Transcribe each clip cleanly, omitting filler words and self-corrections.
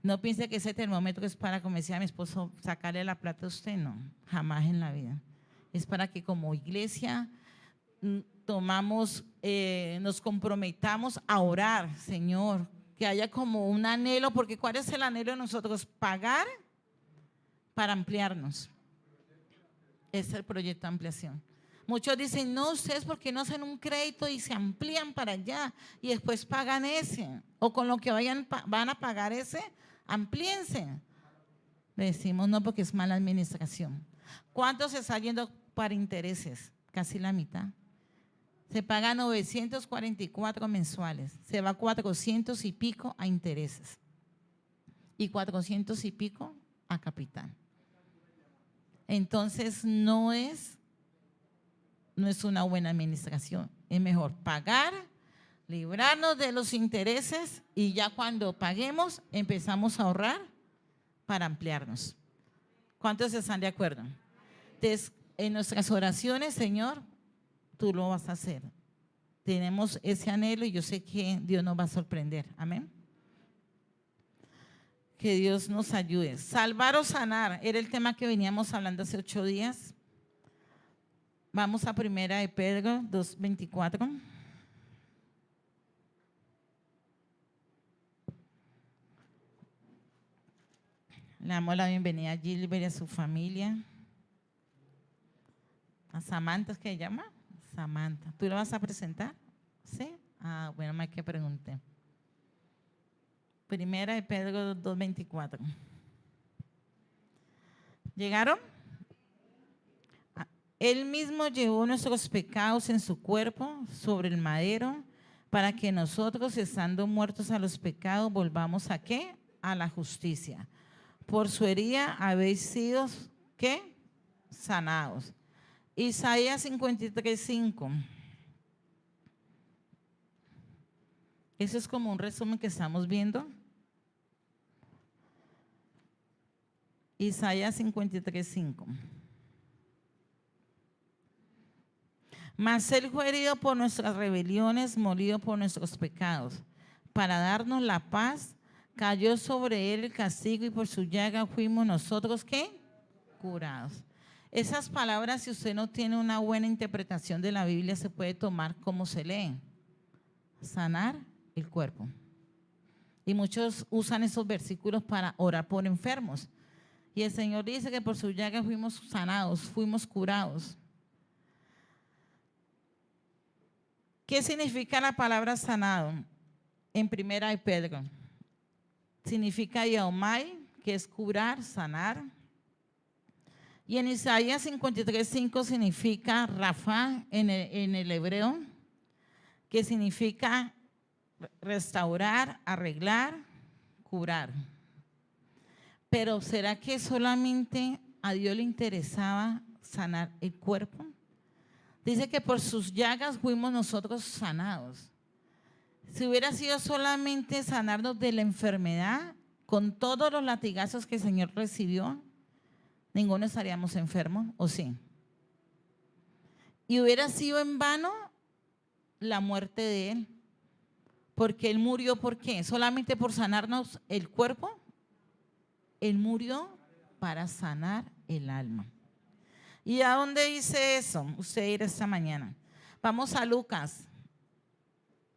No piense que ese termómetro es para, como decía mi esposo, sacarle la plata a usted, no, jamás en la vida. Es para que como iglesia nos comprometamos a orar, Señor, que haya como un anhelo, porque ¿cuál es el anhelo de nosotros? Pagar para ampliarnos. Ese es el proyecto de ampliación. Muchos dicen, no, ustedes ¿por qué no hacen un crédito y se amplían para allá y después pagan ese? O con lo que van a pagar ese, amplíense. Le decimos no, porque es mala administración. ¿Cuánto se está yendo para intereses? Casi la mitad. Se paga 944 mensuales, se va 400 y pico a intereses y 400 y pico a capital. Entonces no es una buena administración. Es mejor pagar, librarnos de los intereses y ya cuando paguemos empezamos a ahorrar para ampliarnos. ¿Cuántos están de acuerdo? Entonces, en nuestras oraciones, Señor, tú lo vas a hacer. Tenemos ese anhelo y yo sé que Dios nos va a sorprender. Amén. Que Dios nos ayude. Salvar o sanar era el tema que veníamos hablando hace 8 días. Vamos a primera de Pedro 2:24. Le damos la bienvenida a Gilbert y a su familia. A Samantha, ¿es que se llama? Samantha. ¿Tú la vas a presentar? ¿Sí? Ah, bueno, más que pregunté. Primera de Pedro 2:24. ¿Llegaron? Él mismo llevó nuestros pecados en su cuerpo sobre el madero para que nosotros, estando muertos a los pecados, volvamos ¿a qué? A la justicia. Por su herida habéis sido ¿qué? Sanados. Isaías 53:5. Eso es como un resumen que estamos viendo. Isaías 53:5. Mas él fue herido por nuestras rebeliones, molido por nuestros pecados. Para darnos la paz, cayó sobre él el castigo y por su llaga fuimos nosotros ¿qué? Curados. Esas palabras, si usted no tiene una buena interpretación de la Biblia, se puede tomar como se lee. Sanar el cuerpo. Y muchos usan esos versículos para orar por enfermos. Y el Señor dice que por su llaga fuimos sanados, fuimos curados. ¿Qué significa la palabra sanado? En primera de Pedro. Significa yaomai, que es curar, sanar. Y en Isaías 53:5 significa Rafa en el hebreo, que significa restaurar, arreglar, curar. Pero ¿será que solamente a Dios le interesaba sanar el cuerpo? Dice que por sus llagas fuimos nosotros sanados. Si hubiera sido solamente sanarnos de la enfermedad, con todos los latigazos que el Señor recibió, ninguno estaríamos enfermos, ¿o sí? Y hubiera sido en vano la muerte de Él. Porque Él murió, ¿por qué? ¿Solamente por sanarnos el cuerpo? Él murió para sanar el alma. ¿Y a dónde dice eso? Usted irá esta mañana. Vamos a Lucas,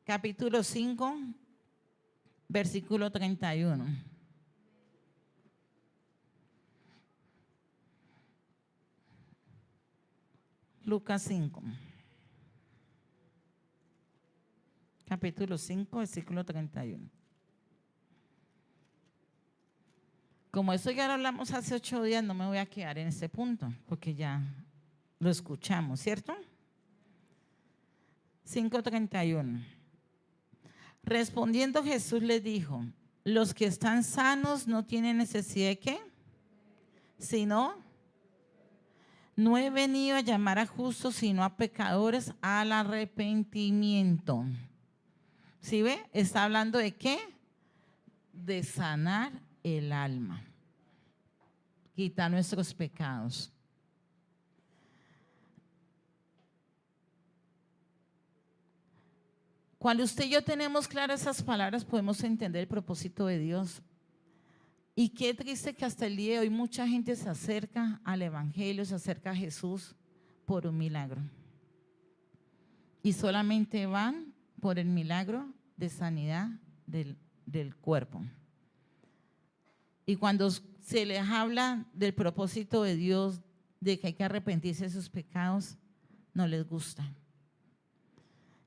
capítulo 5, versículo 31. Lucas 5. Capítulo 5, versículo 31. Como eso ya lo hablamos hace 8 días, no me voy a quedar en este punto, porque ya lo escuchamos, ¿cierto? 5:31. Respondiendo Jesús les dijo, los que están sanos no tienen necesidad de ¿qué? Sino, no he venido a llamar a justos, sino a pecadores al arrepentimiento. ¿Sí ve? Está hablando de ¿qué? De sanar el alma, quitar nuestros pecados. Cuando usted y yo tenemos claras esas palabras, podemos entender el propósito de Dios. Y qué triste que hasta el día de hoy mucha gente se acerca al Evangelio, se acerca a Jesús por un milagro. Y solamente van por el milagro de sanidad del cuerpo. Y cuando se les habla del propósito de Dios, de que hay que arrepentirse de sus pecados, no les gusta.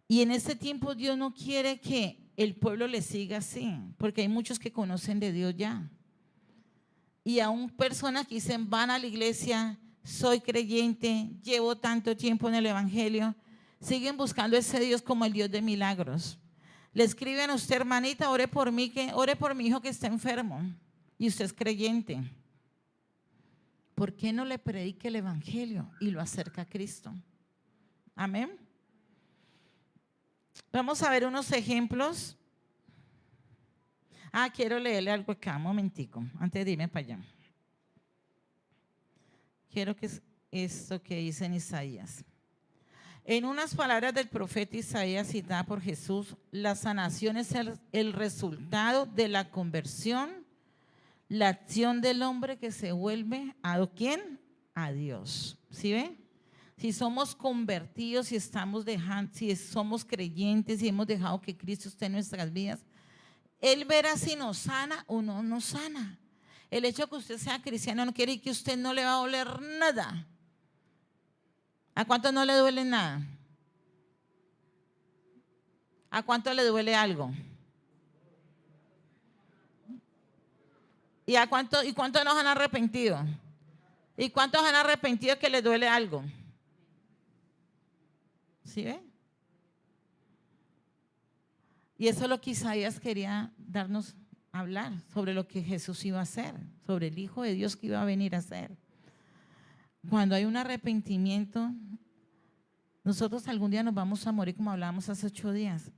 Y en este tiempo Dios no quiere que el pueblo le siga así, porque hay muchos que conocen de Dios ya. Y aún personas que dicen, van a la iglesia, soy creyente, llevo tanto tiempo en el Evangelio, siguen buscando ese Dios como el Dios de milagros. Le escriben a usted, hermanita, ore por mí, ore por mi hijo que está enfermo. Y usted es creyente. ¿Por qué no le predique el Evangelio y lo acerca a Cristo? Amén. Vamos a ver unos ejemplos. Quiero leerle algo acá, un momentico, antes de irme para allá. Quiero que es esto que dice en Isaías. En unas palabras del profeta Isaías citada por Jesús, la sanación es el resultado de la conversión, la acción del hombre que se vuelve ¿a quién? A Dios. ¿Sí ve? Si somos convertidos, si somos creyentes, si hemos dejado que Cristo esté en nuestras vidas, Él verá si nos sana o no nos sana. El hecho de que usted sea cristiano no quiere decir que a usted no le va a doler nada. ¿A cuánto no le duele nada? ¿A cuánto le duele algo? ¿Y cuántos nos han arrepentido? ¿Y cuántos han arrepentido que les duele algo? ¿Sí ve? Y eso es lo que Isaías quería darnos a hablar, sobre lo que Jesús iba a hacer, sobre el Hijo de Dios que iba a venir a hacer. Cuando hay un arrepentimiento, nosotros algún día nos vamos a morir, como hablábamos hace 8 días.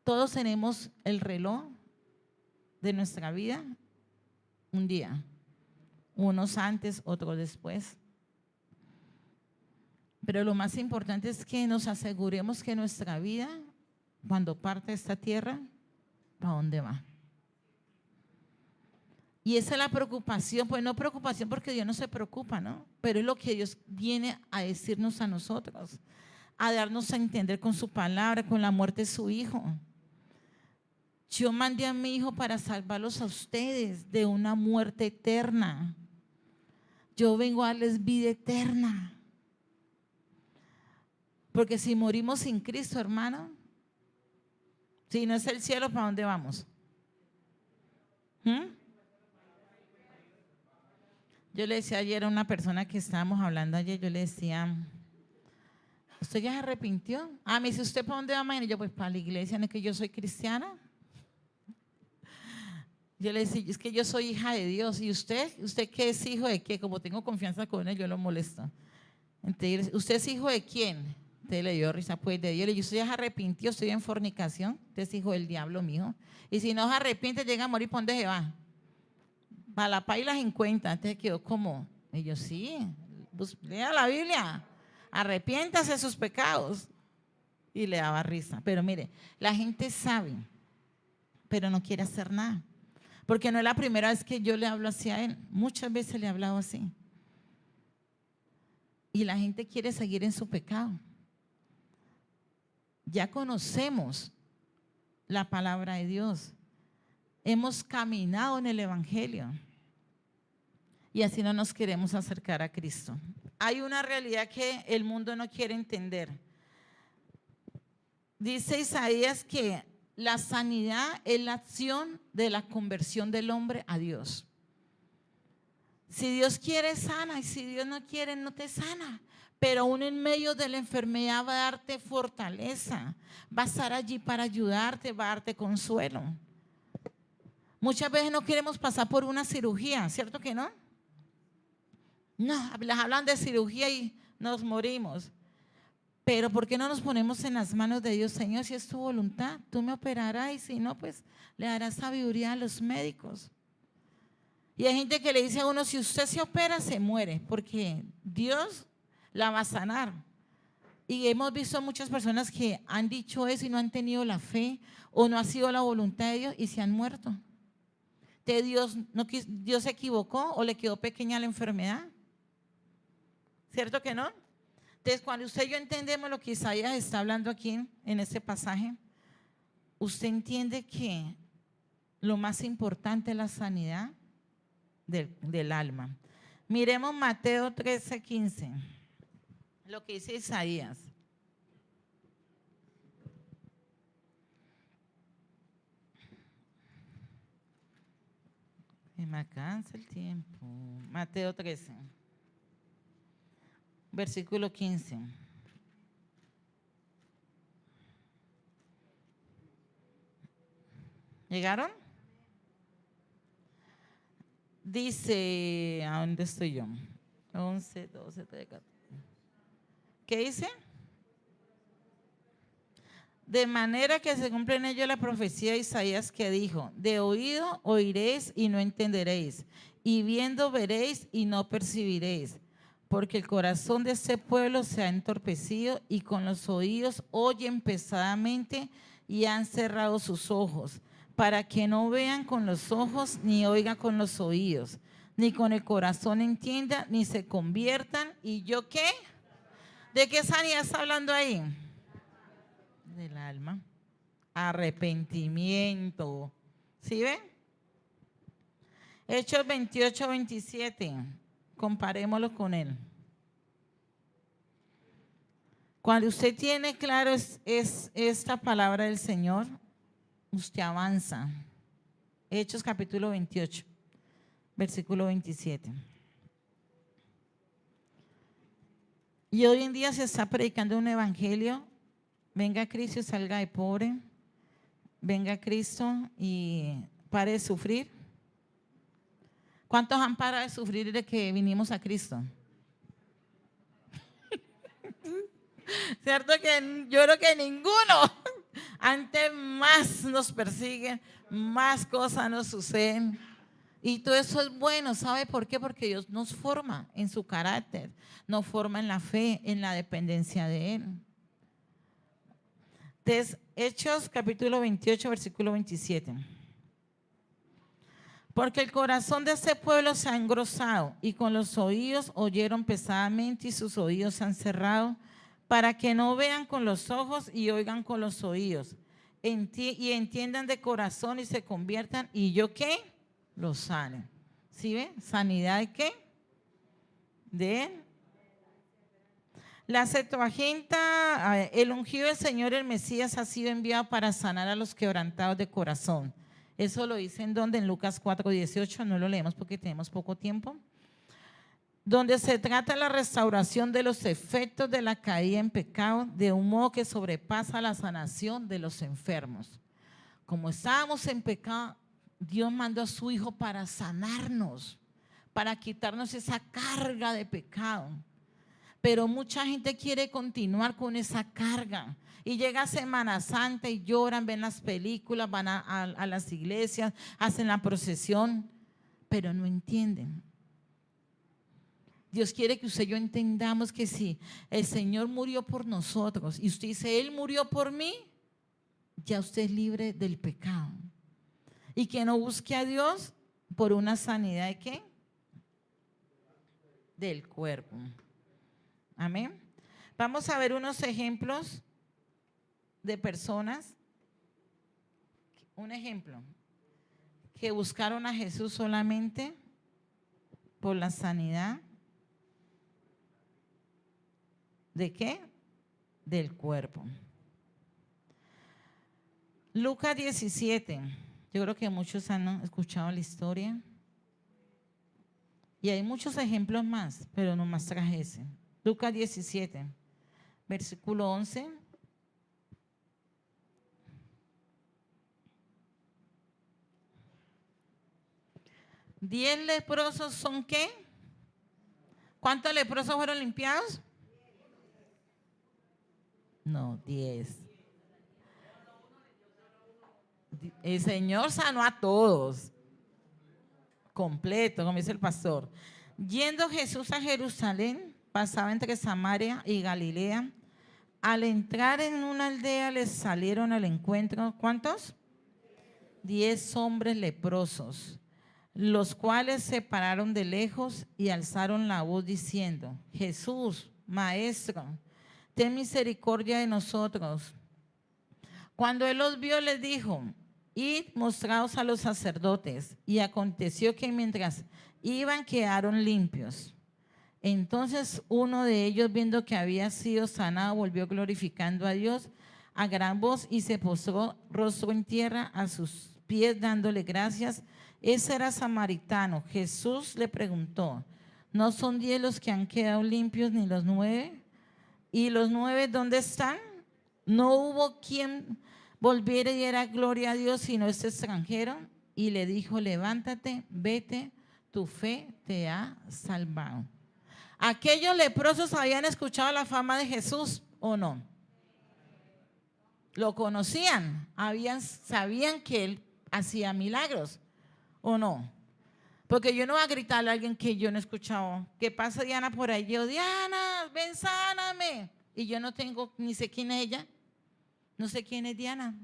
Todos tenemos el reloj de nuestra vida un día, unos antes, otros después. Pero lo más importante es que nos aseguremos que nuestra vida, cuando parte de esta tierra, ¿para dónde va? Y esa es la preocupación, pues no preocupación porque Dios no se preocupa, ¿no? Pero es lo que Dios viene a decirnos a nosotros, a darnos a entender con su palabra, con la muerte de su Hijo. Yo mandé a mi Hijo para salvarlos a ustedes de una muerte eterna. Yo vengo a darles vida eterna. Porque si morimos sin Cristo, hermano, si no es el cielo, ¿para dónde vamos? Yo le decía ayer a una persona que estábamos hablando ayer, yo le decía, ¿usted ya se arrepintió? Me dice, ¿usted para dónde va mañana? Y yo, pues para la iglesia, ¿no es que yo soy cristiana? Yo le decía, es que yo soy hija de Dios. ¿Y usted? ¿Usted qué es hijo de qué? Como tengo confianza con él, yo lo molesto. Entonces, ¿usted es hijo de quién? Entonces le dio risa, pues de Dios. Le dije, ¿usted ya se arrepintió? Estoy en fornicación. Usted es hijo del diablo, mijo. Y si no se arrepiente, llega a morir, ¿para dónde se va? Para la paila 50. Entonces quedó como, y yo, sí, pues, lea la Biblia, arrepiéntase de sus pecados. Y le daba risa. Pero mire, la gente sabe, pero no quiere hacer nada. Porque no es la primera vez que yo le hablo así a él. Muchas veces le he hablado así. Y la gente quiere seguir en su pecado. Ya conocemos la palabra de Dios. Hemos caminado en el Evangelio. Y así no nos queremos acercar a Cristo. Hay una realidad que el mundo no quiere entender. Dice Isaías que la sanidad es la acción de la conversión del hombre a Dios. Si Dios quiere, sana, y si Dios no quiere, no te sana. Pero aún en medio de la enfermedad va a darte fortaleza, va a estar allí para ayudarte, va a darte consuelo. Muchas veces no queremos pasar por una cirugía, ¿cierto que no? No, les hablan de cirugía y nos morimos. Pero ¿por qué no nos ponemos en las manos de Dios? Señor, si es tu voluntad, tú me operarás, y si no, pues le darás sabiduría a los médicos. Y hay gente que le dice a uno, si usted se opera, se muere, porque Dios la va a sanar. Y hemos visto muchas personas que han dicho eso y no han tenido la fe o no ha sido la voluntad de Dios y se han muerto. realmente Dios se equivocó o le quedó pequeña la enfermedad? ¿Cierto que no? Entonces, cuando usted y yo entendemos lo que Isaías está hablando aquí en este pasaje, usted entiende que lo más importante es la sanidad del alma. Miremos Mateo 13:15, lo que dice Isaías. Me alcanza el tiempo. Mateo 13, versículo 15. ¿Llegaron? Dice, ¿a dónde estoy yo? 11, 12, 13, 14. ¿Qué dice? De manera que se cumple en ello la profecía de Isaías que dijo: de oído oiréis y no entenderéis, y viendo veréis y no percibiréis, porque el corazón de este pueblo se ha entorpecido y con los oídos oyen pesadamente y han cerrado sus ojos, para que no vean con los ojos, ni oigan con los oídos, ni con el corazón entiendan, ni se conviertan. ¿Y yo qué? ¿De qué sanidad está hablando ahí? Del alma. Arrepentimiento. ¿Sí ven? Hechos 28:27. Comparémoslo con él. Cuando usted tiene claro es esta palabra del Señor, usted avanza. Hechos capítulo 28, versículo 27. Y hoy en día se está predicando un evangelio: venga Cristo y salga de pobre, venga Cristo y pare de sufrir. ¿Cuántos han parado de sufrir desde que vinimos a Cristo? ¿Cierto que yo creo que ninguno? Antes más nos persiguen, más cosas nos suceden. Y todo eso es bueno, ¿sabe por qué? Porque Dios nos forma en su carácter, nos forma en la fe, en la dependencia de Él. Entonces, Hechos capítulo 28, versículo 27. Porque el corazón de este pueblo se ha engrosado y con los oídos oyeron pesadamente y sus oídos se han cerrado, para que no vean con los ojos y oigan con los oídos y entiendan de corazón y se conviertan, y yo ¿qué? Los sane. ¿Sí ven? ¿Sanidad de qué? De Él. La Septuaginta, el ungido del Señor, el Mesías, ha sido enviado para sanar a los quebrantados de corazón. Eso lo dice en donde, en Lucas 4:18, no lo leemos porque tenemos poco tiempo. Donde se trata la restauración de los efectos de la caída en pecado, de un modo que sobrepasa la sanación de los enfermos. Como estábamos en pecado, Dios mandó a su Hijo para sanarnos, para quitarnos esa carga de pecado. Pero mucha gente quiere continuar con esa carga y llega Semana Santa y lloran, ven las películas, van a las iglesias, hacen la procesión, pero no entienden. Dios quiere que usted y yo entendamos que si el Señor murió por nosotros y usted dice, Él murió por mí, ya usted es libre del pecado. Y que no busque a Dios por una sanidad ¿de qué? Del cuerpo. Amén. Vamos a ver unos ejemplos de personas. Un ejemplo, que buscaron a Jesús solamente por la sanidad ¿de qué? Del cuerpo. Lucas 17. Yo creo que muchos han escuchado la historia. Y hay muchos ejemplos más, pero nomás traje ese. Lucas 17, versículo 11. ¿10 leprosos son qué? ¿Cuántos leprosos fueron limpiados? No, 10. El Señor sanó a todos. Completo, como dice el pastor. Yendo Jesús a Jerusalén, pasaba entre Samaria y Galilea. Al entrar en una aldea les salieron al encuentro, ¿cuántos? 10 hombres leprosos, los cuales se pararon de lejos y alzaron la voz diciendo: Jesús, Maestro, ten misericordia de nosotros. Cuando él los vio, les dijo: id, mostraos a los sacerdotes. Y aconteció que mientras iban, quedaron limpios. Entonces uno de ellos, viendo que había sido sanado, volvió glorificando a Dios a gran voz y se postró rostro en tierra a sus pies, dándole gracias. Ese era samaritano. Jesús le preguntó: ¿no son 10 los que han quedado limpios, ni los 9? ¿Y los 9 dónde están? No hubo quien volviera y diera gloria a Dios sino este extranjero. Y le dijo: levántate, vete, tu fe te ha salvado. ¿Aquellos leprosos habían escuchado la fama de Jesús o no? ¿Lo conocían? ¿Sabían que él hacía milagros o no? Porque yo no voy a gritarle a alguien que yo no he escuchado. ¿Qué pasa Diana por ahí? Yo: Diana, ven, sáname. Y yo no tengo, ni sé quién es ella. No sé quién es Diana.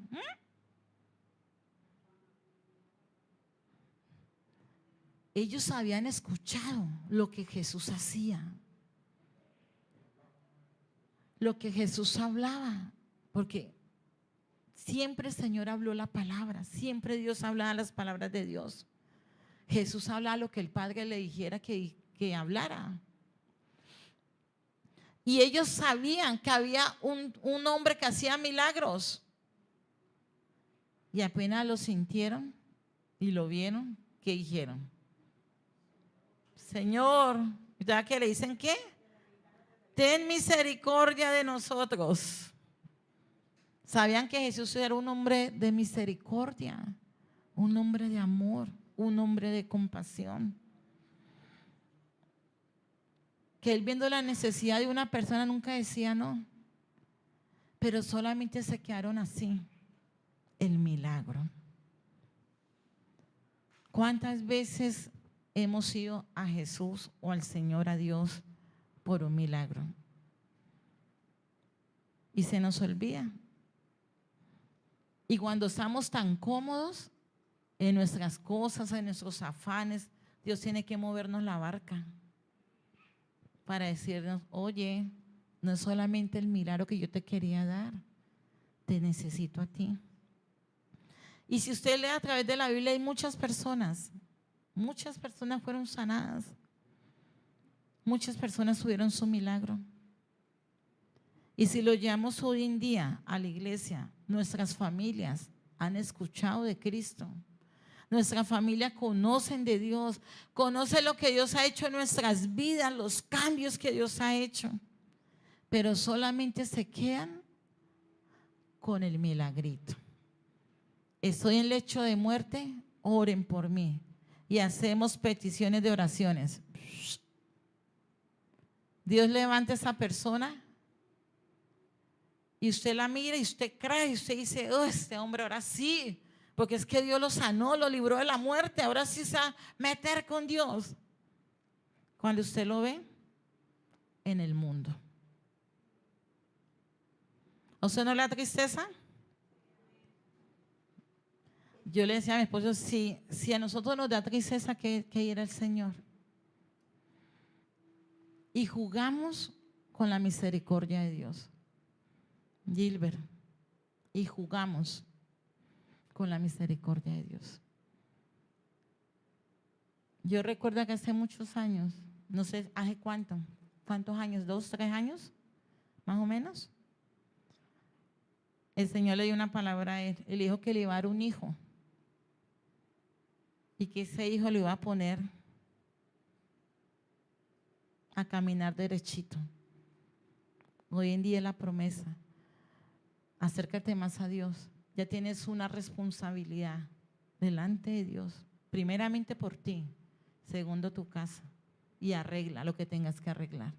Ellos habían escuchado lo que Jesús hacía, lo que Jesús hablaba, porque siempre el Señor habló la palabra, siempre Dios hablaba las palabras de Dios. Jesús hablaba lo que el Padre le dijera que hablara. Y ellos sabían que había un hombre que hacía milagros. Y apenas lo sintieron y lo vieron, ¿qué dijeron? Señor, ¿ya que le dicen qué? Ten misericordia de nosotros. Sabían que Jesús era un hombre de misericordia, un hombre de amor, un hombre de compasión. Que él, viendo la necesidad de una persona, nunca decía no, pero solamente se quedaron así, el milagro. ¿Cuántas veces hemos ido a Jesús o al Señor, a Dios, por un milagro? Y se nos olvida. Y cuando estamos tan cómodos en nuestras cosas, en nuestros afanes, Dios tiene que movernos la barca para decirnos: oye, no es solamente el milagro que yo te quería dar, te necesito a ti. Y si usted lee a través de la Biblia, hay muchas personas fueron sanadas, muchas personas tuvieron su milagro. Y si lo llevamos hoy en día a la iglesia, nuestras familias han escuchado de Cristo. Nuestra familia conocen de Dios, conoce lo que Dios ha hecho en nuestras vidas, los cambios que Dios ha hecho, pero solamente se quedan con el milagrito. Estoy en lecho de muerte, oren por mí. Y hacemos peticiones de oraciones. Dios levanta a esa persona y usted la mira y usted cree y usted dice: oh, este hombre ahora sí, porque es que Dios lo sanó, lo libró de la muerte, ahora sí se va a meter con Dios. Cuando usted lo ve en el mundo, ¿a usted no le da tristeza? Yo le decía a mi esposo: si a nosotros nos da tristeza que era el Señor, y jugamos con la misericordia de Dios, Gilbert, y jugamos con la misericordia de Dios. Yo recuerdo que hace muchos años, no sé hace cuántos años, 2, 3 años, más o menos, el Señor le dio una palabra a él. Él dijo que le iba a dar un hijo y que ese hijo le iba a poner a caminar derechito. Hoy en día es la promesa: acércate más a Dios. Ya tienes una responsabilidad delante de Dios, primeramente por ti, segundo tu casa, y arregla lo que tengas que arreglar,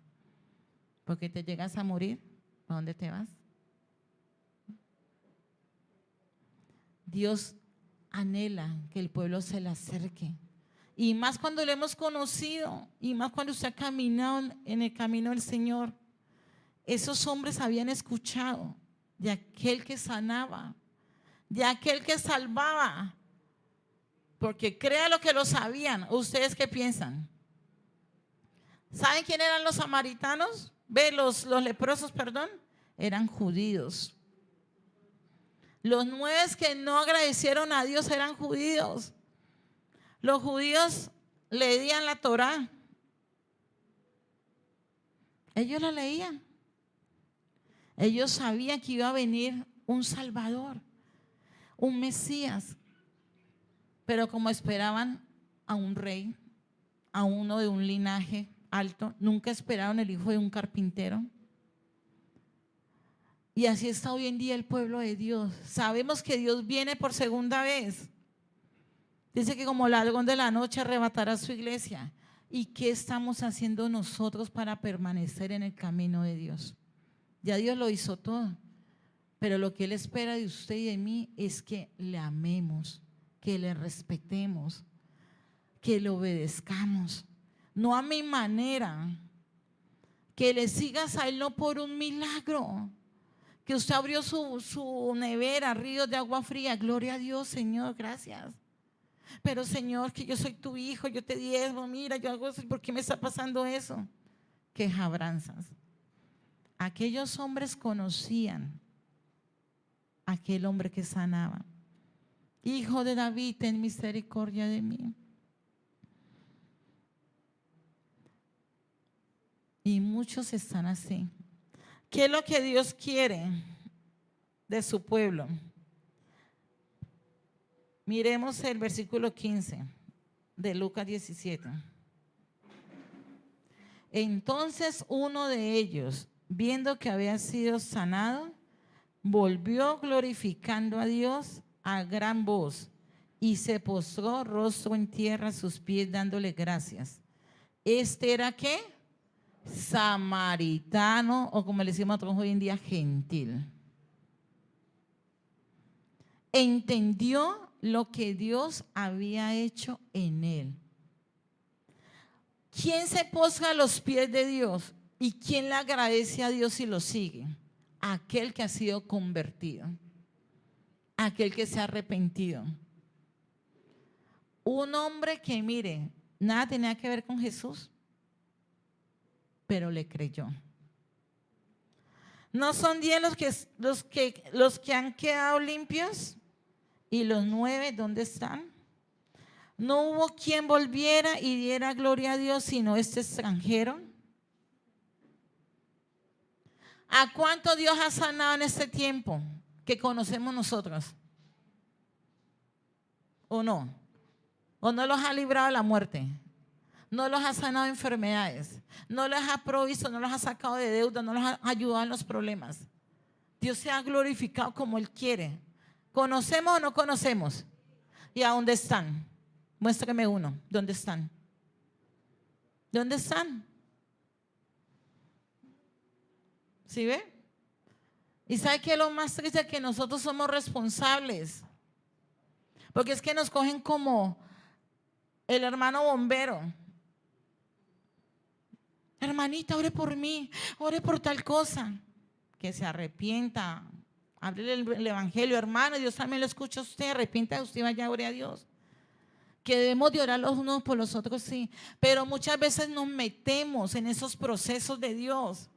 porque te llegas a morir. ¿Para dónde te vas? Dios anhela que el pueblo se le acerque, y más cuando lo hemos conocido, y más cuando usted ha caminado en el camino del Señor. Esos hombres habían escuchado de aquel que sanaba, de aquel que salvaba, Porque crea lo que lo sabían. ¿Ustedes qué piensan? ¿Saben quién eran los samaritanos? Ve, los leprosos, perdón, eran judíos. Los 9 que no agradecieron a Dios eran judíos. Los judíos leían la Torá. Ellos la leían. Ellos sabían que iba a venir un Salvador, un Mesías. Pero como esperaban a un rey, a uno de un linaje alto, nunca esperaron el hijo de un carpintero. Y así está hoy en día el pueblo de Dios. Sabemos que Dios viene por segunda vez. Dice que como ladrón de la noche arrebatará su iglesia. ¿Y qué estamos haciendo nosotros para permanecer en el camino de Dios? Ya Dios lo hizo todo. Pero lo que Él espera de usted y de mí es que le amemos, que le respetemos, que le obedezcamos. No a mi manera. Que le sigas a Él no por un milagro. Que usted abrió su nevera, ríos de agua fría. Gloria a Dios, Señor, gracias. Pero Señor, que yo soy tu hijo, yo te diezmo, mira, yo hago eso, ¿por qué me está pasando eso? Quejabranzas. Aquellos hombres conocían a aquel hombre que sanaba. Hijo de David, ten misericordia de mí. Y muchos están así. ¿Qué es lo que Dios quiere de su pueblo? Miremos el versículo 15 de Lucas 17. Entonces uno de ellos, viendo que había sido sanado, volvió glorificando a Dios a gran voz y se postró rostro en tierra a sus pies dándole gracias. Este era ¿qué? Samaritano, o como le decimos nosotros hoy en día, gentil. Entendió lo que Dios había hecho en él. ¿Quién se postra a los pies de Dios y quién le agradece a Dios y lo sigue? Aquel que ha sido convertido, aquel que se ha arrepentido. Un hombre que, mire, nada tenía que ver con Jesús, pero le creyó. ¿No son 10 los que han quedado limpios? ¿Y los 9 dónde están? No hubo quien volviera y diera gloria a Dios sino este extranjero. ¿A cuánto Dios ha sanado en este tiempo que conocemos nosotros? ¿O no? ¿O no los ha librado de la muerte? No los ha sanado de enfermedades, no los ha provisto, no los ha sacado de deuda, no los ha ayudado en los problemas. Dios se ha glorificado como Él quiere. ¿Conocemos o no conocemos? ¿Y a dónde están? Muéstrame uno. ¿Dónde están? ¿Dónde están? ¿Sí ve? ¿Y sabe qué es lo más triste? Que nosotros somos responsables. Porque es que nos cogen como el hermano bombero. Hermanita, ore por mí, ore por tal cosa. Que se arrepienta. Hable el evangelio, hermano. Dios también lo escucha a usted. Arrepienta usted y vaya a orar a Dios. Que debemos de orar los unos por los otros, sí. Pero muchas veces nos metemos en esos procesos de Dios.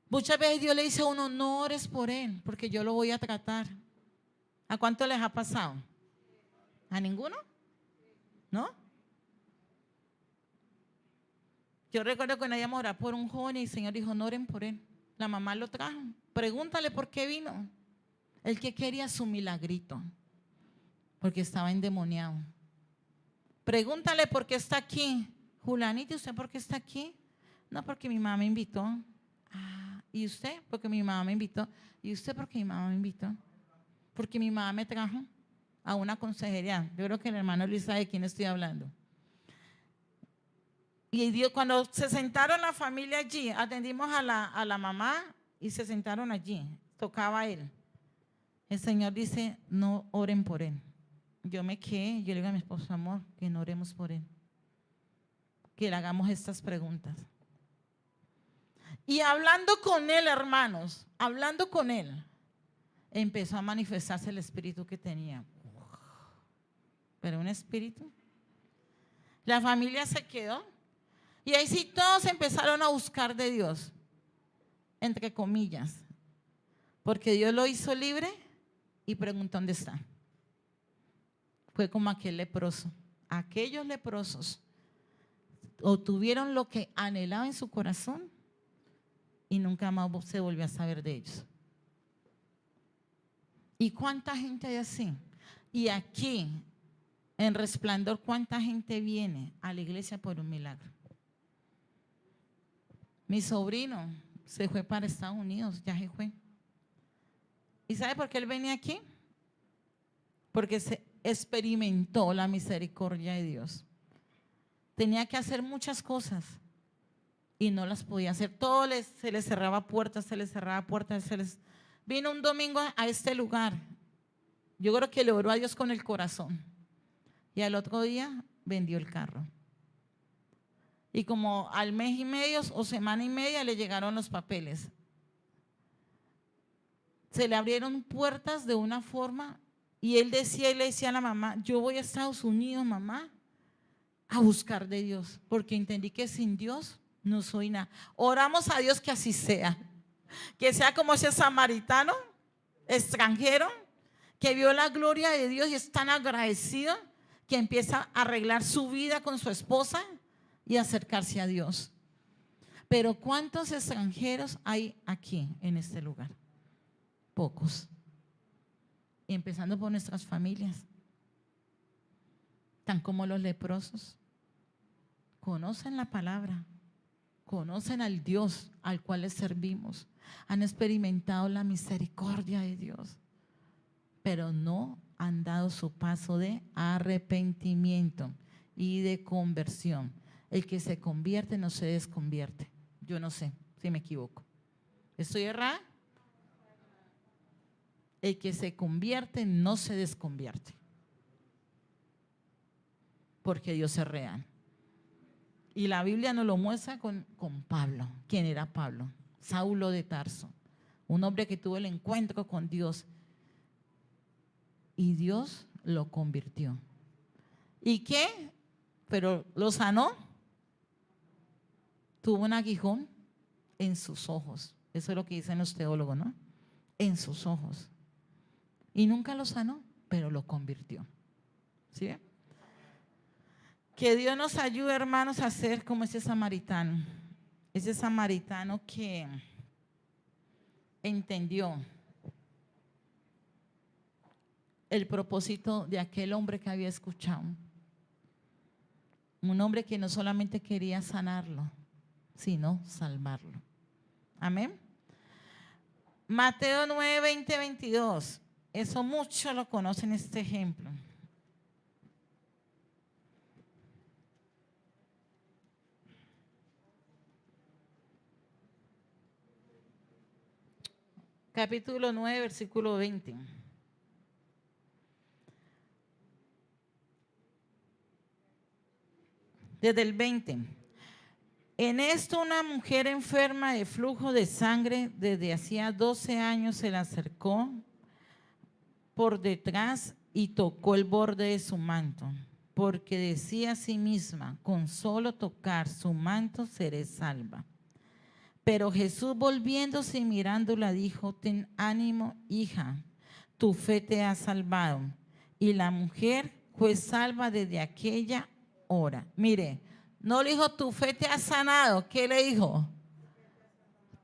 Muchas veces Dios le dice a uno, no ores por él, porque yo lo voy a tratar. ¿A cuánto les ha pasado? ¿A ninguno? ¿No? Yo recuerdo cuando íbamos a orar por un joven y el Señor dijo, no oren por él. La mamá lo trajo. Pregúntale por qué vino. El que quería su milagrito, porque estaba endemoniado. Pregúntale por qué está aquí. Julanita, ¿usted por qué está aquí? No, porque mi mamá me invitó. ¿Y usted? Porque mi mamá me invitó. ¿Y usted? Porque mi mamá me invitó. Porque mi mamá me trajo a una consejería. Yo creo que el hermano Luis sabe de quién estoy hablando. Y Dios, cuando se sentaron la familia allí, atendimos a la mamá y se sentaron allí. Tocaba a él. El Señor dice, no oren por él. Yo me quedé, yo le digo a mi esposo, amor, que no oremos por él. Que le hagamos estas preguntas. Y hablando con él, hermanos, hablando con él, empezó a manifestarse el espíritu que tenía. pero un espíritu. La familia se quedó y ahí sí todos empezaron a buscar de Dios, entre comillas, porque Dios lo hizo libre y preguntó dónde está. Fue como aquel leproso. Aquellos leprosos obtuvieron lo que anhelaba en su corazón y nunca más se volvió a saber de ellos. ¿Y cuánta gente hay así? Y aquí, en Resplandor, ¿cuánta gente viene a la iglesia por un milagro? Mi sobrino se fue para Estados Unidos, ya se fue. ¿Y sabe por qué él venía aquí? Porque se experimentó la misericordia de Dios. Tenía que hacer muchas cosas y no las podía hacer. Todo se les cerraba puertas, se les cerraba puertas. Vino un domingo a este lugar. Yo creo que le oró a Dios con el corazón. Y al otro día vendió el carro. Y como al mes y medio o semana y media le llegaron los papeles. Se le abrieron puertas de una forma y él decía y le decía a la mamá, yo voy a Estados Unidos, mamá, a buscar de Dios, porque entendí que sin Dios no soy nada. Oramos a Dios que así sea, que sea como ese samaritano extranjero que vio la gloria de Dios y es tan agradecido que empieza a arreglar su vida con su esposa y acercarse a Dios. Pero ¿cuántos extranjeros hay aquí en este lugar? Pocos. Y empezando por nuestras familias, tan como los leprosos. Conocen la palabra, conocen al Dios al cual les servimos, han experimentado la misericordia de Dios, pero no han dado su paso de arrepentimiento y de conversión. El que se convierte no se desconvierte. Yo no sé si me equivoco. ¿Estoy errada? El que se convierte no se desconvierte, porque Dios es real. Y la Biblia nos lo muestra con Pablo. ¿Quién era Pablo? Saulo de Tarso, un hombre que tuvo el encuentro con Dios y Dios lo convirtió. ¿Y qué? Pero lo sanó. Tuvo un aguijón en sus ojos. Eso es lo que dicen los teólogos, ¿no? En sus ojos. Y nunca lo sanó, pero lo convirtió. ¿Sí? Que Dios nos ayude, hermanos, a ser como ese samaritano que entendió el propósito de aquel hombre que había escuchado. Un hombre que no solamente quería sanarlo, sino salvarlo. Amén. Mateo 9, 20, 22. Eso muchos lo conocen, este ejemplo. Capítulo 9, versículo 20. Desde el 20. En esto una mujer enferma de flujo de sangre desde hacía 12 años se le acercó por detrás y tocó el borde de su manto, porque decía a sí misma, con solo tocar su manto seré salva. Pero Jesús, volviéndose y mirándola, dijo, ten ánimo, hija, tu fe te ha salvado. Y la mujer fue salva desde aquella hora. Mire, no le dijo, tu fe te ha sanado. ¿Qué le dijo?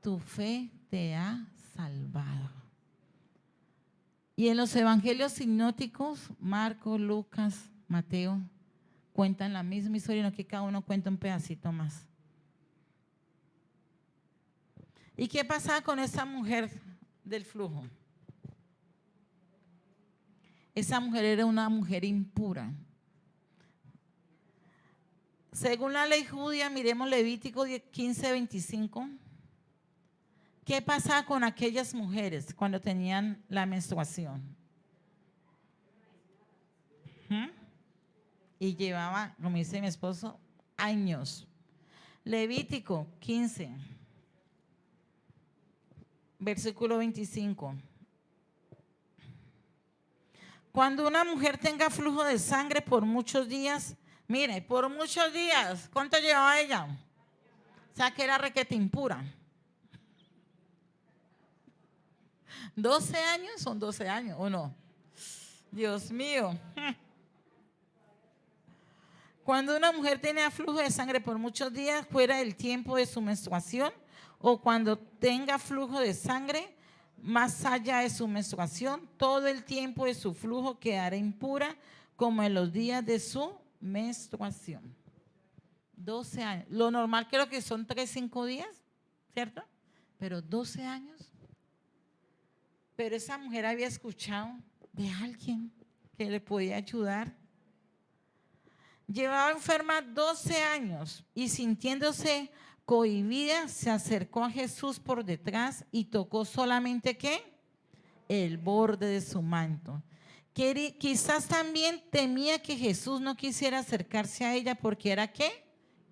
Tu fe te ha salvado. Y en los evangelios sinópticos, Marcos, Lucas, Mateo, cuentan la misma historia, no que cada uno cuenta un pedacito más. ¿Y qué pasaba con esa mujer del flujo? Esa mujer era una mujer impura. Según la ley judía, miremos Levítico 15, 25. ¿Qué pasaba con aquellas mujeres cuando tenían la menstruación? Y llevaba, como dice mi esposo, años. Levítico 15, versículo 25. Cuando una mujer tenga flujo de sangre por muchos días, mire, por muchos días, ¿cuánto llevaba ella? O sea, que era requete impura. 12 años son 12 años, ¿o no? Dios mío. Cuando una mujer tenía flujo de sangre por muchos días fuera del tiempo de su menstruación, o cuando tenga flujo de sangre más allá de su menstruación, todo el tiempo de su flujo quedará impura como en los días de su menstruación. 12 años. Lo normal creo que son 3, 5 días, ¿cierto? Pero 12 años. Pero esa mujer había escuchado de alguien que le podía ayudar. Llevaba enferma 12 años y sintiéndose cohibida, se acercó a Jesús por detrás y tocó solamente ¿qué? El borde de su manto. Quizás también temía que Jesús no quisiera acercarse a ella porque era ¿qué?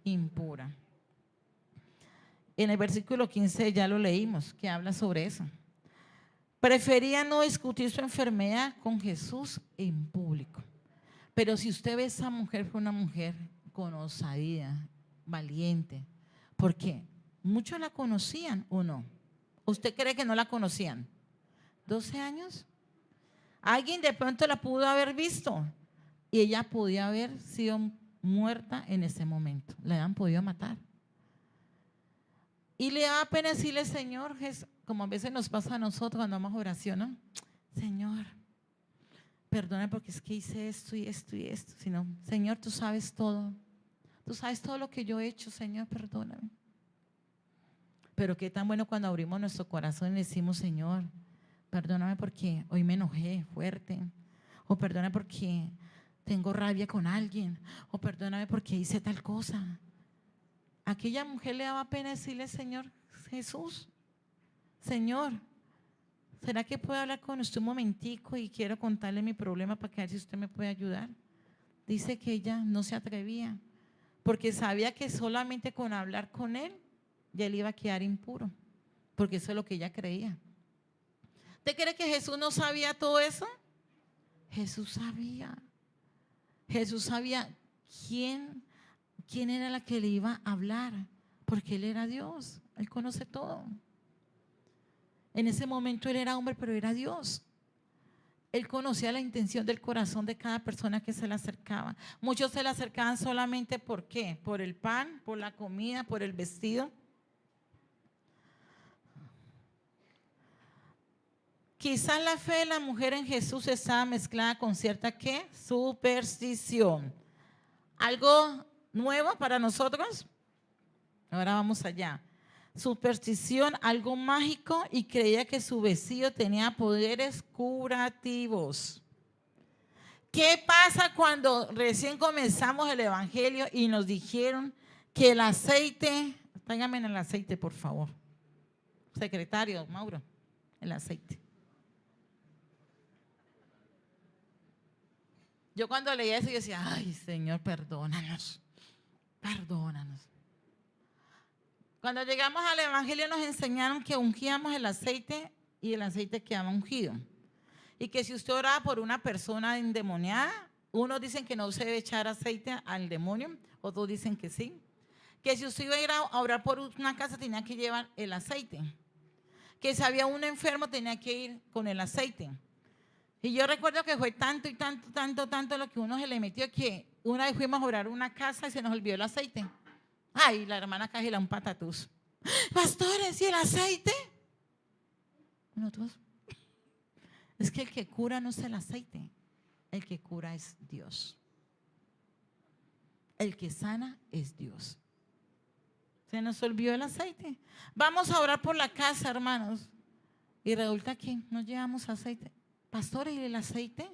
Impura. En el versículo 15 ya lo leímos, que habla sobre eso. Prefería no discutir su enfermedad con Jesús en público. Pero si usted ve, esa mujer fue una mujer con osadía, valiente. ¿Por qué? ¿Muchos la conocían o no? ¿Usted cree que no la conocían? ¿12 años? Alguien de pronto la pudo haber visto y ella podía haber sido muerta en ese momento. La habían podido matar. Y le daba pena decirle, Señor, como a veces nos pasa a nosotros cuando vamos a oración, ¿no? Señor, perdona porque es que hice esto y esto y esto. Sino, Señor, tú sabes todo. Tú sabes todo lo que yo he hecho, Señor, perdóname. Pero qué tan bueno cuando abrimos nuestro corazón y decimos, Señor, perdóname porque hoy me enojé fuerte. O perdóname porque tengo rabia con alguien. O perdóname porque hice tal cosa. Aquella mujer le daba pena decirle, Señor Jesús, Señor, ¿será que puedo hablar con usted un momentico y quiero contarle mi problema para que a ver si usted me puede ayudar? Dice que ella no se atrevía porque sabía que solamente con hablar con él ya él iba a quedar impuro, porque eso es lo que ella creía. ¿Usted cree que Jesús no sabía todo eso? Jesús sabía. Jesús sabía quién era la que le iba a hablar, porque él era Dios, él conoce todo. En ese momento él era hombre, pero era Dios. Él conocía la intención del corazón de cada persona que se le acercaba. Muchos se le acercaban solamente ¿por qué? Por el pan, por la comida, por el vestido. Quizás la fe de la mujer en Jesús estaba mezclada con cierta ¿qué? Superstición. Algo nuevo para nosotros. Ahora vamos allá. Superstición, algo mágico, y creía que su vestido tenía poderes curativos. ¿Qué pasa cuando recién comenzamos el evangelio y nos dijeron que el aceite, tráigame el aceite por favor, secretario Mauro, el aceite? Yo cuando leía eso yo decía, ay Señor, perdónanos, perdónanos. Cuando llegamos al evangelio nos enseñaron que ungíamos el aceite y el aceite quedaba ungido. Y que si usted oraba por una persona endemoniada, unos dicen que no se debe echar aceite al demonio, otros dicen que sí. Que si usted iba a ir a orar por una casa tenía que llevar el aceite. Que si había un enfermo tenía que ir con el aceite. Y yo recuerdo que fue tanto y tanto lo que uno se le metió que una vez fuimos a orar una casa y se nos olvidó el aceite. Ay, la hermana Cájila, un patatús. Pastores, ¿y el aceite? Nosotros, es que el que cura no es el aceite, el que cura es Dios. El que sana es Dios. Se nos olvidó el aceite. Vamos a orar por la casa, hermanos. Y resulta que no llevamos aceite. Pastor, ¿y el aceite?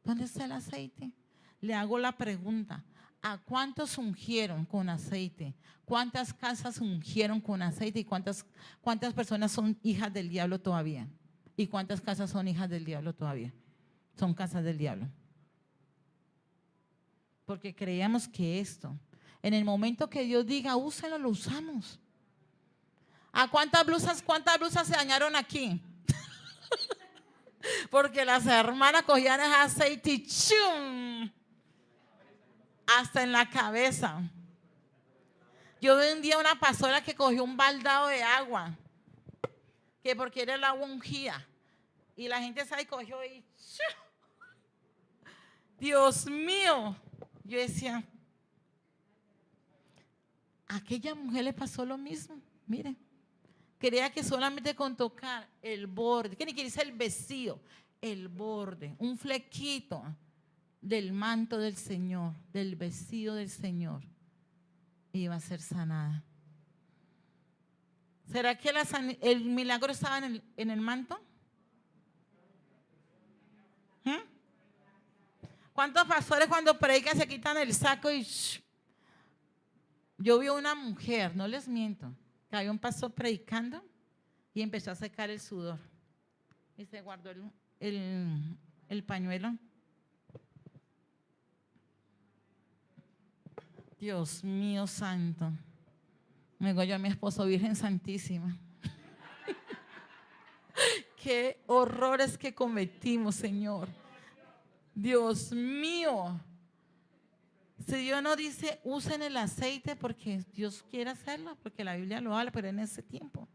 ¿Dónde está el aceite? Le hago la pregunta, ¿a cuántos ungieron con aceite? ¿Cuántas casas ungieron con aceite? ¿Y cuántas personas son hijas del diablo todavía? ¿Y cuántas casas son hijas del diablo todavía? Son casas del diablo. Porque creíamos que esto, en el momento que Dios diga, úselo, lo usamos. ¿A cuántas blusas se dañaron aquí? Porque las hermanas cogían ese aceite y ¡chum! Hasta en la cabeza. Yo vi un día una pastora que cogió un baldado de agua, que porque era el agua ungida. Y la gente se cogió y ¡chum! Dios mío. Yo decía, a aquella mujer le pasó lo mismo. Miren, creía que solamente con tocar el borde, que ni quiere decir el vestido, el borde, un flequito del manto del Señor, del vestido del Señor, iba a ser sanada. ¿Será que el milagro estaba en el manto? ¿Mm? ¿Cuántos pastores cuando predican se quitan el saco y shh? Yo vi a una mujer, no les miento, que había un pastor predicando y empezó a secar el sudor y se guardó el pañuelo. Dios mío santo. Me digo yo a mi esposo, Virgen Santísima. Qué horrores que cometimos, Señor. Dios mío. Si Dios no dice, usen el aceite porque Dios quiere hacerlo, porque la Biblia lo habla, pero en ese tiempo.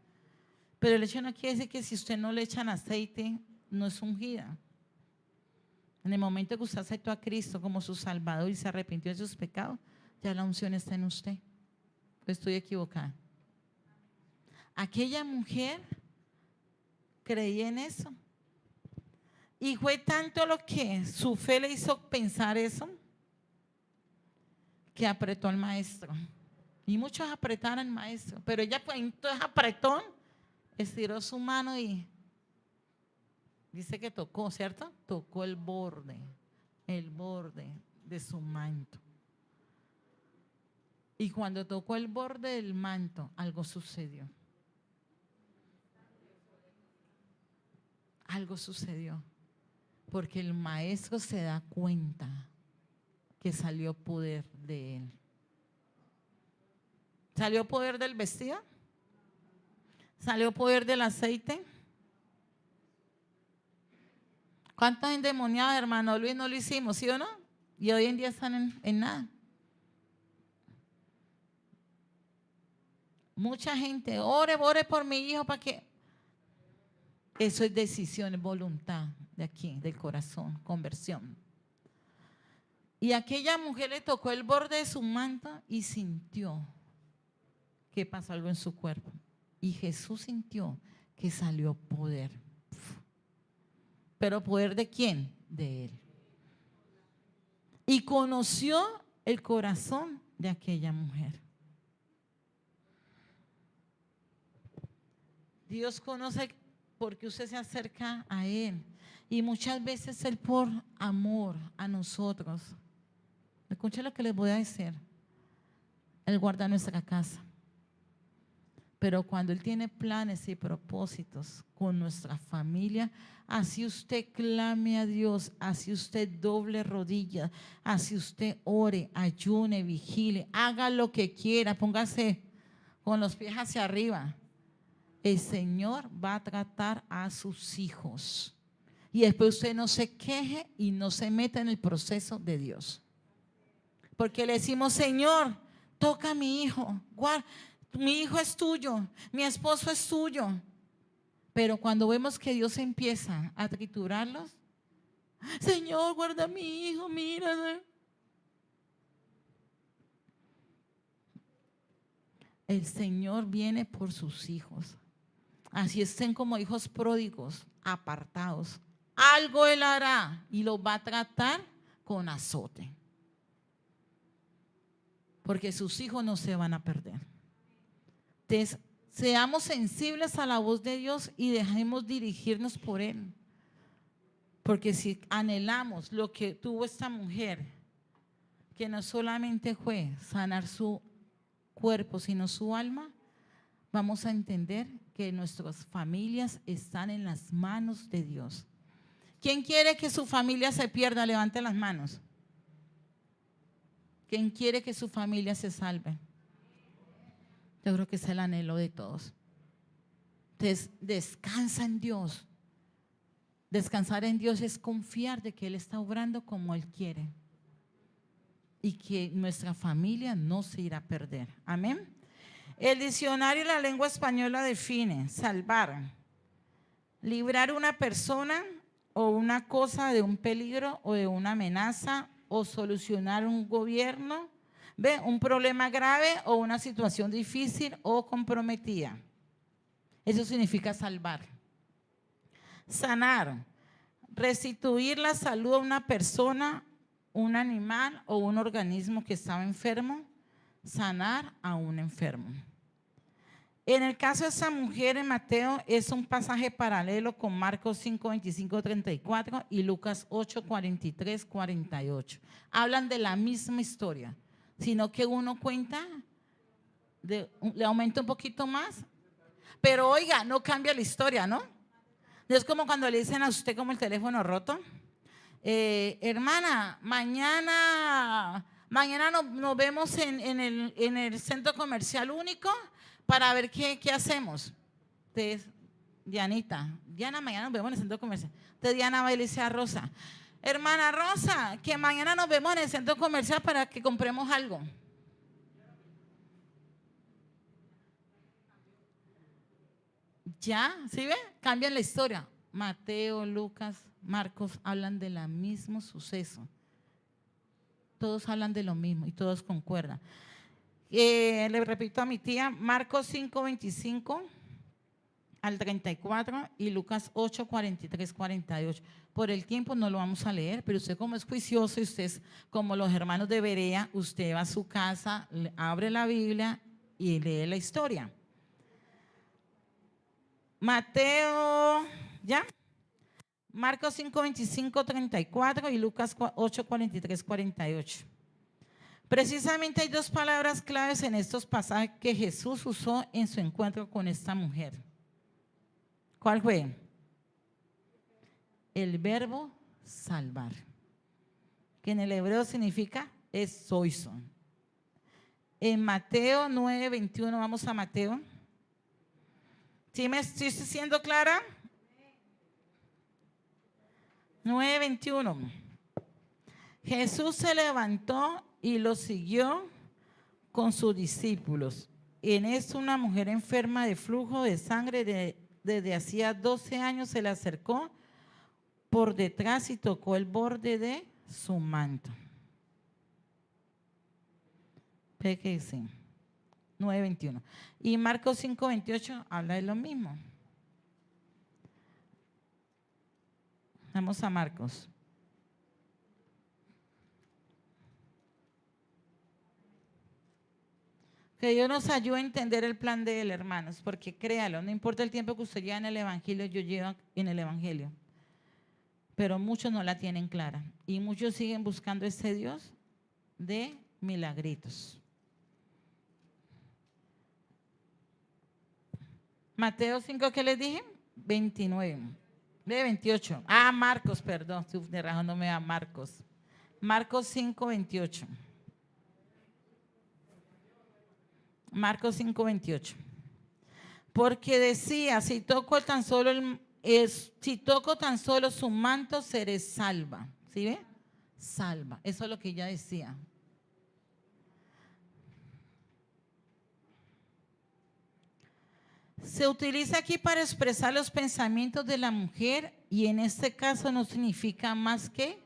Pero el hecho no quiere decir que si usted no le echan aceite, no es ungida. En el momento que usted aceptó a Cristo como su Salvador y se arrepintió de sus pecados, ya la unción está en usted. Pues estoy equivocada. Aquella mujer creía en eso. Y fue tanto lo que su fe le hizo pensar eso, que apretó al maestro. Y muchos apretaron al maestro, pero ella pues entonces apretó, estiró su mano y dice que tocó, ¿cierto? Tocó el borde de su manto. Y cuando tocó el borde del manto, algo sucedió. Algo sucedió. Porque el maestro se da cuenta que salió poder de él. ¿Salió poder del vestido? ¿Salió poder del aceite? ¿Cuántos endemoniados, hermano Luis, no lo hicimos, sí o no? Y hoy en día están en nada. Mucha gente, ore por mi hijo para que… Eso es decisión, es voluntad de aquí, del corazón, conversión. Y aquella mujer le tocó el borde de su manto y sintió que pasó algo en su cuerpo. Y Jesús sintió que salió poder. ¿Pero poder de quién? De él. Y conoció el corazón de aquella mujer. Dios conoce porque usted se acerca a él. Y muchas veces él por amor a nosotros. Escuchen lo que les voy a decir. Él guarda nuestra casa. Pero cuando Él tiene planes y propósitos con nuestra familia, así usted clame a Dios, así usted doble rodilla, así usted ore, ayune, vigile, haga lo que quiera, póngase con los pies hacia arriba. El Señor va a tratar a sus hijos. Y después usted no se queje y no se meta en el proceso de Dios. Porque le decimos, Señor, toca a mi hijo, guarda. Mi hijo es tuyo, mi esposo es tuyo. Pero cuando vemos que Dios empieza a triturarlos, Señor, guarda a mi hijo, mira. El Señor viene por sus hijos. Así estén como hijos pródigos, apartados. Algo Él hará y los va a tratar con azote. Porque sus hijos no se van a perder. Entonces, seamos sensibles a la voz de Dios y dejemos dirigirnos por Él. Porque si anhelamos lo que tuvo esta mujer, que no solamente fue sanar su cuerpo, sino su alma, vamos a entender que nuestras familias están en las manos de Dios. ¿Quién quiere que su familia se pierda? Levante las manos. ¿Quién quiere que su familia se salve? Yo creo que es el anhelo de todos. Entonces, descansa en Dios. Descansar en Dios es confiar de que Él está obrando como Él quiere y que nuestra familia no se irá a perder. Amén. El diccionario de la lengua española define salvar, librar una persona o una cosa de un peligro o de una amenaza o solucionar un gobierno, ¿ve? Un problema grave o una situación difícil o comprometida. Eso significa salvar. Sanar, restituir la salud a una persona, un animal o un organismo que estaba enfermo, sanar a un enfermo. En el caso de esa mujer en Mateo es un pasaje paralelo con Marcos 5, 25, 34 y Lucas 8, 43, 48. Hablan de la misma historia, sino que uno cuenta, le aumenta un poquito más, pero oiga, no cambia la historia, ¿no? Es como cuando le dicen a usted como el teléfono roto, hermana, mañana nos vemos en el centro comercial único para ver qué hacemos. Entonces, Diana, mañana nos vemos en el centro comercial. Entonces Diana va y le dice a Rosa, hermana Rosa, que mañana nos vemos en el centro comercial para que compremos algo. Ya, ¿sí ve? Cambian la historia. Mateo, Lucas, Marcos hablan del mismo suceso. Todos hablan de lo mismo y todos concuerdan. Le repito a mi tía, Marcos 5, 25 al 34 y Lucas 8, 43, 48. Por el tiempo no lo vamos a leer, pero usted como es juicioso y usted es como los hermanos de Berea, usted va a su casa, abre la Biblia y lee la historia. Mateo, ¿ya? Marcos 5, 25, 34 y Lucas 8, 43, 48. Precisamente hay dos palabras claves en estos pasajes que Jesús usó en su encuentro con esta mujer. ¿Cuál fue? El verbo salvar, que en el hebreo significa soizo. En Mateo 9, 21, vamos a Mateo. ¿Sí me estoy siendo clara? 9, 21. Jesús se levantó y lo siguió con sus discípulos. En esto una mujer enferma de flujo de sangre desde hacía 12 años se le acercó por detrás y tocó el borde de su manto. ¿Qué dice? 9:21. Y Marcos 5:28 habla de lo mismo. Vamos a Marcos. Que Dios nos ayude a entender el plan de Él, hermanos, porque créalo, no importa el tiempo que usted lleva en el Evangelio, yo llevo en el Evangelio, pero muchos no la tienen clara y muchos siguen buscando ese Dios de milagritos. Mateo 5, ¿qué les dije? 29, de 28. Marcos, perdón, estoy derrajándome a Marcos. Marcos 5, 28. Marcos 5, 28. Porque decía, si toco tan solo su manto, seré salva. ¿Sí ve? Salva. Eso es lo que ella decía. Se utiliza aquí para expresar los pensamientos de la mujer y en este caso no significa más que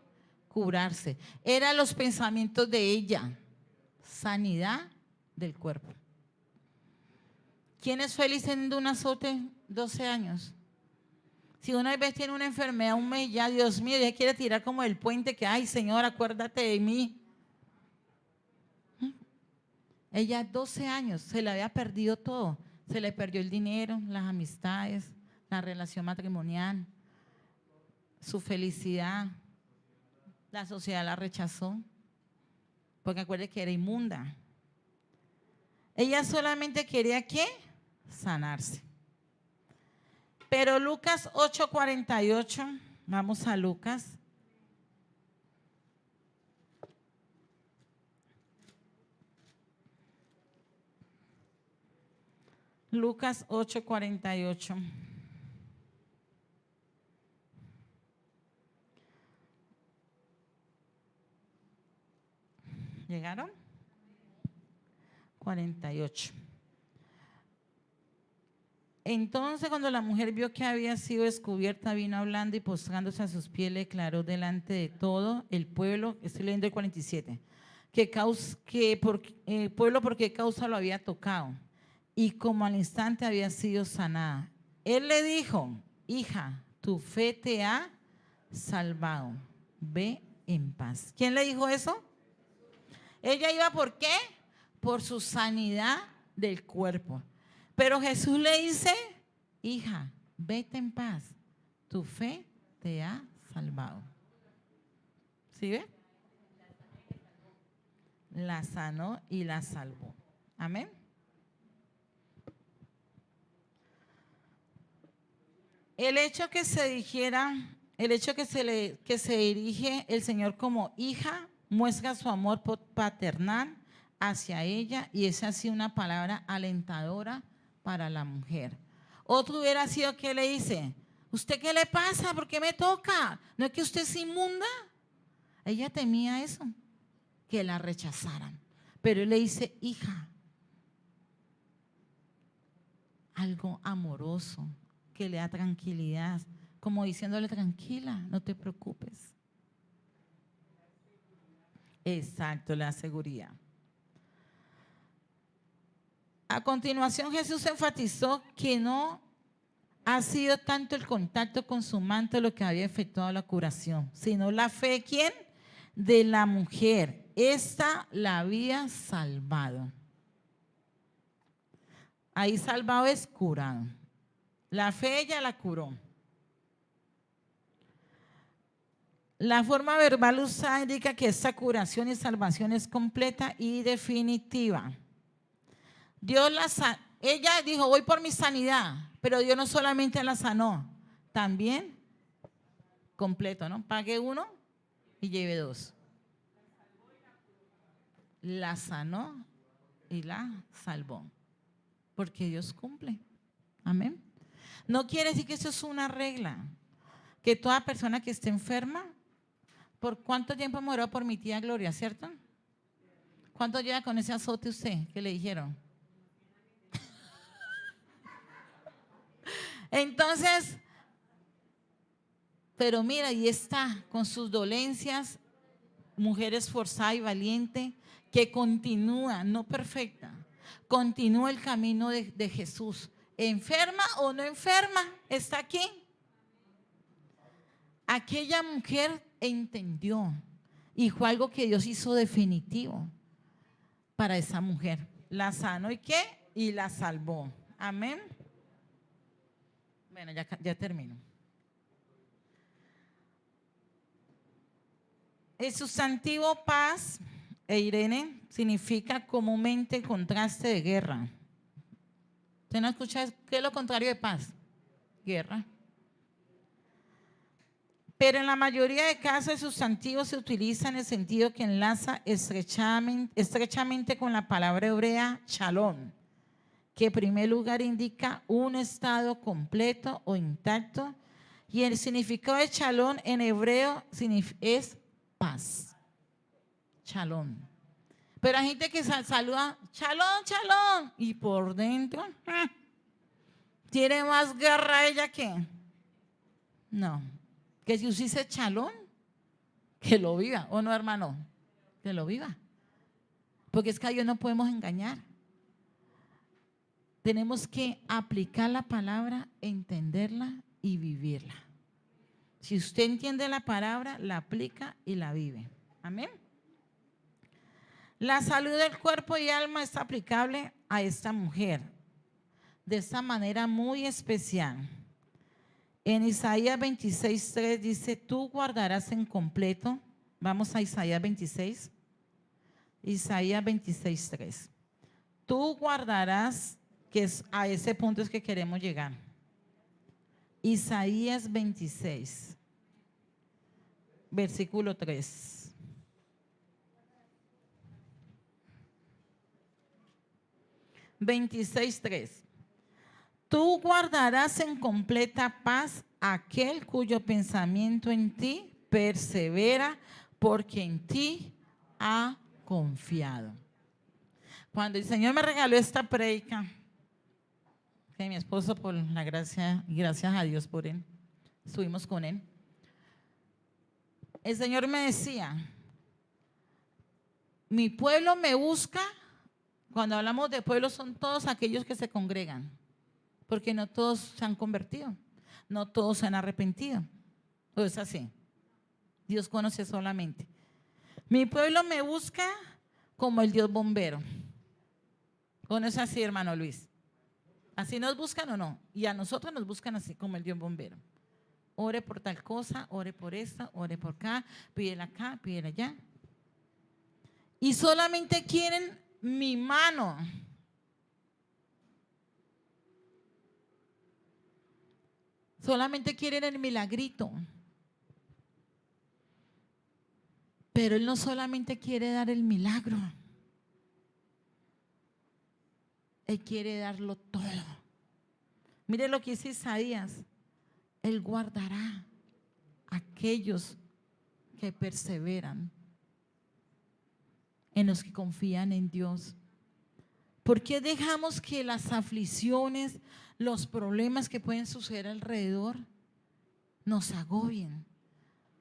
curarse. Eran los pensamientos de ella. Sanidad del cuerpo. ¿Quién es feliz teniendo un azote 12 años? Si una vez tiene una enfermedad, un mes ya, Dios mío, ya quiere tirar como el puente que, ay Señor, acuérdate de mí. Ella 12 años, se le había perdido todo. Se le perdió el dinero, las amistades, la relación matrimonial, su felicidad. La sociedad la rechazó, porque acuérdate que era inmunda. Ella solamente quería, ¿qué? Sanarse. Pero Lucas 8:48, vamos a Lucas. Lucas 8:48. ¿Llegaron? 48. Entonces, cuando la mujer vio que había sido descubierta, vino hablando y postrándose a sus pies, le declaró delante de todo el pueblo, estoy leyendo el 47, pueblo por qué causa lo había tocado, y como al instante había sido sanada. Él le dijo: hija, tu fe te ha salvado, ve en paz. ¿Quién le dijo eso? Ella iba, ¿por qué? Por su sanidad del cuerpo. Pero Jesús le dice: hija, vete en paz, tu fe te ha salvado. ¿Sí ve? La sanó y la salvó. Amén. El hecho que se dijera, el hecho que se dirige el Señor como hija, muestra su amor paternal hacia ella, y esa ha sido una palabra alentadora para la mujer. Otro hubiera sido que le dice: ¿usted qué le pasa? ¿Por qué me toca? ¿No es que usted es inmunda? Ella temía eso, que la rechazaran. Pero él le dice: hija, algo amoroso que le da tranquilidad, como diciéndole: tranquila, no te preocupes. Exacto, la seguridad. A continuación, Jesús enfatizó que no ha sido tanto el contacto con su manto lo que había efectuado la curación, sino la fe de ¿quién? De la mujer. Esta la había salvado. Ahí salvado es curado. La fe ella la curó. La forma verbal usada indica que esta curación y salvación es completa y definitiva. Ella dijo: voy por mi sanidad, pero Dios no solamente la sanó, también completo, ¿no? Pague uno y lleve dos. La sanó y la salvó, porque Dios cumple. Amén. No quiere decir que eso es una regla, que toda persona que esté enferma, ¿por cuánto tiempo murió por mi tía Gloria, cierto? ¿Cuánto lleva con ese azote usted que le dijeron? Entonces, pero mira, ahí está, con sus dolencias, mujer esforzada y valiente, que continúa, no perfecta, continúa el camino de Jesús. Enferma o no enferma, está aquí. Aquella mujer entendió, y fue algo que Dios hizo definitivo para esa mujer. La sanó y ¿qué? Y la salvó. Amén. Bueno, ya termino. El sustantivo paz, Irene, significa comúnmente contraste de guerra. ¿Usted no escucha qué es lo contrario de paz? Guerra. Pero en la mayoría de casos el sustantivo se utiliza en el sentido que enlaza estrechamente con la palabra hebrea shalom, que en primer lugar indica un estado completo o intacto, y el significado de shalom en hebreo es paz. Shalom. Pero hay gente que saluda shalom, shalom, y por dentro tiene más guerra ella que no. Que si usted dice shalom, que lo viva, ¿o no, hermano? Que lo viva. Porque es que a Dios no podemos engañar. Tenemos que aplicar la palabra, entenderla y vivirla. Si usted entiende la palabra, la aplica y la vive. Amén. La salud del cuerpo y alma está aplicable a esta mujer de esta manera muy especial. En Isaías 26:3 dice: tú guardarás en completo. Vamos a Isaías 26. Isaías 26:3. Tú guardarás, que es a ese punto es que queremos llegar. Isaías 26, versículo 3. Tú guardarás en completa paz aquel cuyo pensamiento en ti persevera, porque en ti ha confiado. Cuando el Señor me regaló esta predica, que mi esposo, por la gracia, y gracias a Dios por él, estuvimos con él, el Señor me decía: mi pueblo me busca. Cuando hablamos de pueblo, son todos aquellos que se congregan, porque no todos se han convertido, no todos se han arrepentido. ¿O es así? Dios conoce solamente. Mi pueblo me busca como el Dios bombero. ¿O no es así, hermano Luis? ¿Así nos buscan o no? Y a nosotros nos buscan así, como el Dios bombero. Ore por tal cosa, ore por esta, ore por acá, pídele acá, pídele allá. Y solamente quieren mi mano. Solamente quieren el milagrito. Pero Él no solamente quiere dar el milagro. Él quiere darlo todo. Mire lo que dice Isaías: Él guardará a aquellos que perseveran, en los que confían en Dios. ¿Por qué dejamos que las aflicciones, los problemas que pueden suceder alrededor nos agobien?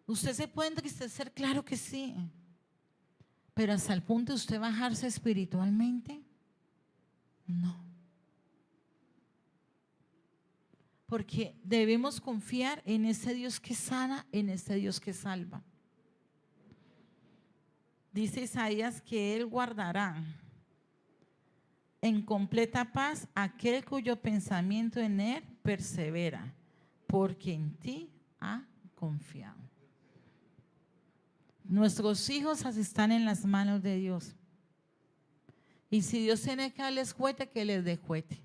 Usted se puede entristecer, claro que sí, pero hasta el punto de usted bajarse espiritualmente, no. Porque debemos confiar en ese Dios que sana, en ese Dios que salva. Dice Isaías que Él guardará en completa paz aquel cuyo pensamiento en Él persevera, porque en ti ha confiado. Nuestros hijos están en las manos de Dios. Y si Dios tiene que darles juguete, que les dé juguete.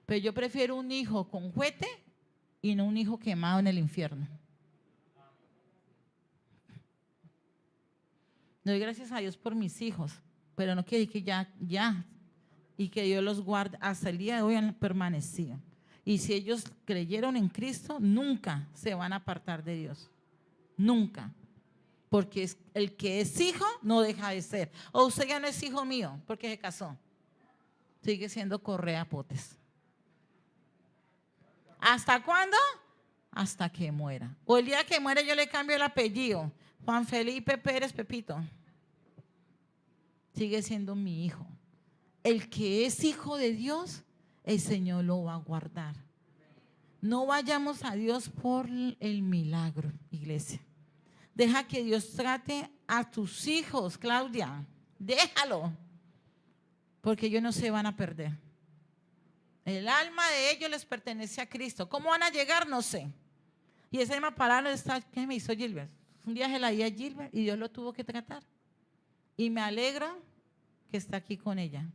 Pero yo prefiero un hijo con juguete y no un hijo quemado en el infierno. Doy gracias a Dios por mis hijos, pero no quiere decir que ya, y que Dios los guarde. Hasta el día de hoy han permanecido. Y si ellos creyeron en Cristo, nunca se van a apartar de Dios. Nunca. Porque el que es hijo no deja de ser. O usted ya no es hijo mío porque se casó. Sigue siendo Correa Potes. ¿Hasta cuándo? Hasta que muera. O el día que muere yo le cambio el apellido. Juan Felipe Pérez Pepito. Sigue siendo mi hijo. El que es hijo de Dios, el Señor lo va a guardar. No vayamos a Dios por el milagro, iglesia. Deja que Dios trate a tus hijos, Claudia. Déjalo. Porque ellos no se van a perder. El alma de ellos les pertenece a Cristo. ¿Cómo van a llegar? No sé. Y esa misma palabra está, ¿qué me hizo Gilbert? Un día se la di a Gilbert y Dios lo tuvo que tratar. Y me alegro que está aquí con ella.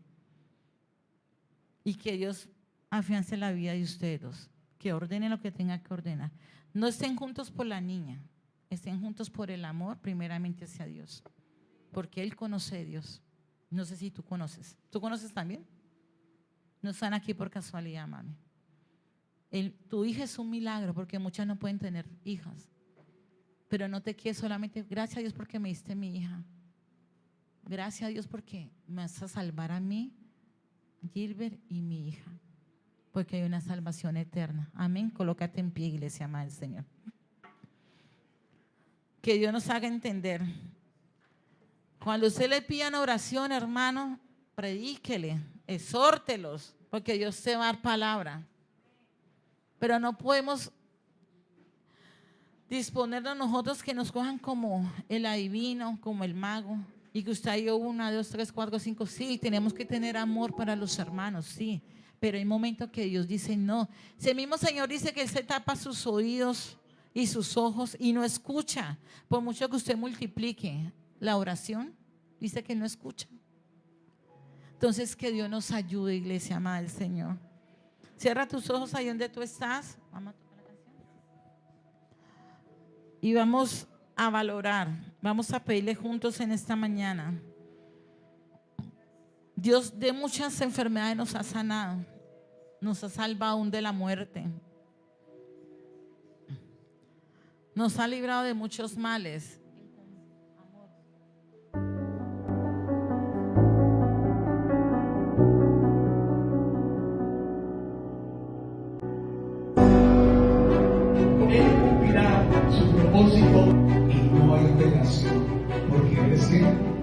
Y que Dios afiance la vida de ustedes dos. Que ordene lo que tenga que ordenar. No estén juntos por la niña. Estén juntos por el amor, primeramente hacia Dios. Porque Él conoce a Dios. No sé si tú conoces. ¿Tú conoces también? No están aquí por casualidad, mami. Tu hija es un milagro porque muchas no pueden tener hijas. Pero no te quedes solamente, gracias a Dios porque me diste mi hija. Gracias a Dios porque me vas a salvar a mí, Gilbert y mi hija. Porque hay una salvación eterna. Amén. Colócate en pie, iglesia amada del Señor. Que Dios nos haga entender. Cuando usted le pida una oración, hermano, predíquele, exhórtelos, porque Dios te va a dar palabra. Pero no podemos disponernos nosotros que nos cojan como el adivino, como el mago, y que usted dio 1, 2, 3, 4, 5. Sí, tenemos que tener amor para los hermanos, sí. Pero hay momentos que Dios dice no. Si el mismo Señor dice que Él se tapa sus oídos y sus ojos y no escucha, por mucho que usted multiplique la oración, dice que no escucha. Entonces que Dios nos ayude, iglesia amada del Señor. Cierra tus ojos ahí donde tú estás. Vamos a tocar la canción. Y vamos a valorar, vamos a pedirle juntos en esta mañana. Dios de muchas enfermedades nos ha sanado, nos ha salvado aún de la muerte, nos ha librado de muchos males. propósito y no hay obligación, porque Él es quien